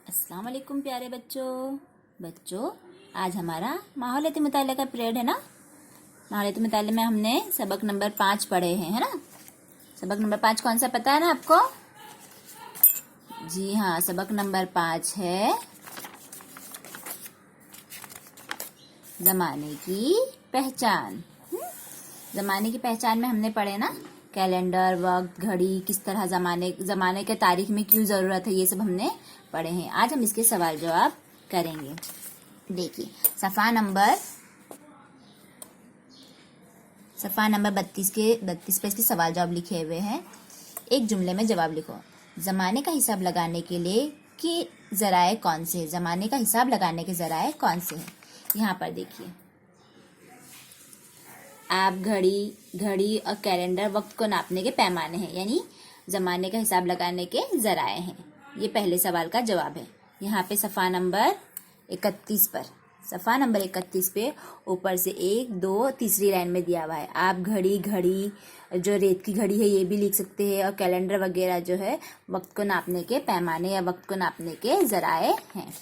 अस्सलाम वालेकुम प्यारे बच्चों आज हमारा माहौलियाती मुताला का पीरियड है ना। माहौलियाती मुताले में हमने सबक नंबर 5 पढ़े हैं, है ना। सबक नंबर 5 कौन सा पता है ना आपको? जी हाँ, सबक नंबर 5 है जमाने की पहचान। जमाने की पहचान में हमने पढ़े ना कैलेंडर, वक्त, घड़ी, किस तरह जमाने के तारीख में क्यों जरूरत है, ये सब हमने पढ़े हैं। आज हम इसके सवाल जवाब करेंगे। देखिए सफ़ा नंबर 32 पे इसके सवाल जवाब लिखे हुए हैं। एक जुमले में जवाब लिखो। जमाने का हिसाब लगाने के लिए कि जराए कौन से हैं? जमाने का हिसाब लगाने के जराए कौन से हैं? यहाँ पर देखिए, आप घड़ी और कैलेंडर वक्त को नापने के पैमाने हैं, यानी जमाने का हिसाब लगाने के जराए हैं। ये पहले सवाल का जवाब है। यहाँ पे सफ़ा नंबर 31 पे ऊपर से 1, 2 तीसरी लाइन में दिया हुआ है। आप घड़ी जो रेत की घड़ी है ये भी लिख सकते हैं, और कैलेंडर वगैरह जो है वक्त को नापने के पैमाने या वक्त को नापने के जराए हैं।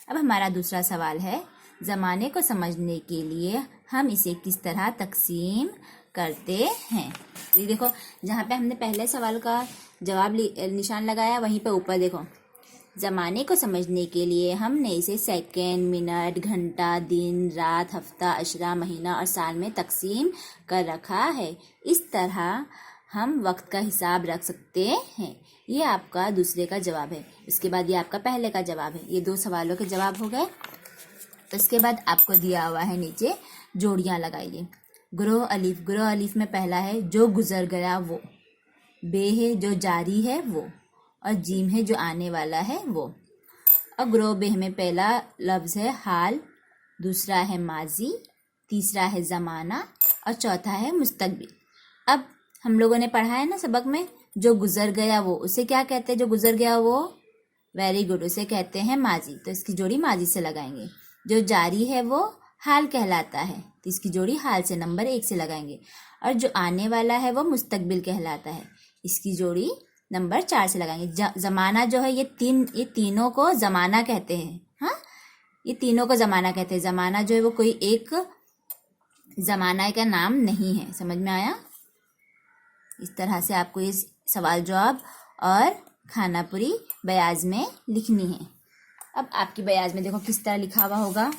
अब हमारा दूसरा सवाल है, जमाने को समझने के लिए हम इसे किस तरह तकसीम करते हैं? तो देखो, जहाँ पे हमने पहले सवाल का जवाब निशान लगाया वहीं पे ऊपर देखो, जमाने को समझने के लिए हमने इसे सेकंड, मिनट, घंटा, दिन, रात, हफ्ता, अशरा, महीना और साल में तकसीम कर रखा है। इस तरह हम वक्त का हिसाब रख सकते हैं। ये आपका दूसरे का जवाब है। इसके बाद ये आपका पहले का जवाब है। ये 2 सवालों के जवाब हो गए। इसके बाद आपको दिया हुआ है नीचे जोड़ियां लगाइए। गुरोह अलीफ में पहला है जो गुजर गया वो, बे है जो जारी है वो, और जीम है जो आने वाला है वो। और गुरोह बे में पहला लफ्ज है हाल, दूसरा है माजी, तीसरा है जमाना और चौथा है मुस्तकबिल। अब हम लोगों ने पढ़ा है ना सबक में, जो गुजर गया वो, उसे क्या कहते हैं? जो गुजर गया वो, वेरी गुड, उसे कहते हैं माजी, तो इसकी जोड़ी माजी से लगाएंगे। जो जारी है वो हाल कहलाता है, तो इसकी जोड़ी हाल से नंबर 1 से लगाएंगे। और जो आने वाला है वो मुस्तकबिल कहलाता है, इसकी जोड़ी नंबर 4 से लगाएंगे। जमाना जो है ये तीनों को जमाना कहते हैं। हाँ, ये तीनों को जमाना कहते हैं। जमाना जो है वो कोई एक जमाना का नाम नहीं है। समझ में आया? इस तरह से आपको ये सवाल जवाब और खानापुरी बयाज में लिखनी है। अब आपकी बयाज में देखो किस तरह लिखा हुआ होगा।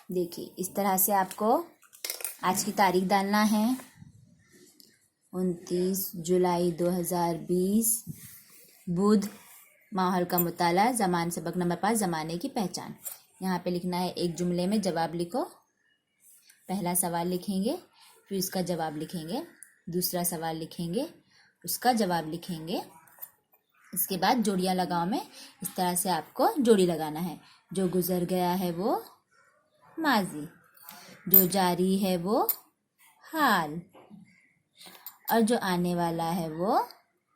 देखिए इस तरह से आपको आज की तारीख डालना है, 29 जुलाई 2020 बुध। माहौल का मुताला, सबक नंबर 5 जमाने की पहचान। यहाँ पे लिखना है, एक जुमले में जवाब लिखो। पहला सवाल लिखेंगे, फिर उसका जवाब लिखेंगे, दूसरा सवाल लिखेंगे, उसका जवाब लिखेंगे। इसके बाद जोड़ियां लगाओ में इस तरह से आपको जोड़ी लगाना है। जो गुजर गया है वो माजी, जो जारी है वो हाल, और जो आने वाला है वो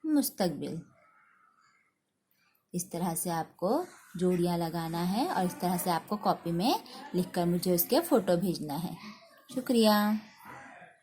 मुस्तकबिल। इस तरह से आपको जोड़ियां लगाना है और इस तरह से आपको कॉपी में लिखकर मुझे उसके फोटो भेजना है। शुक्रिया।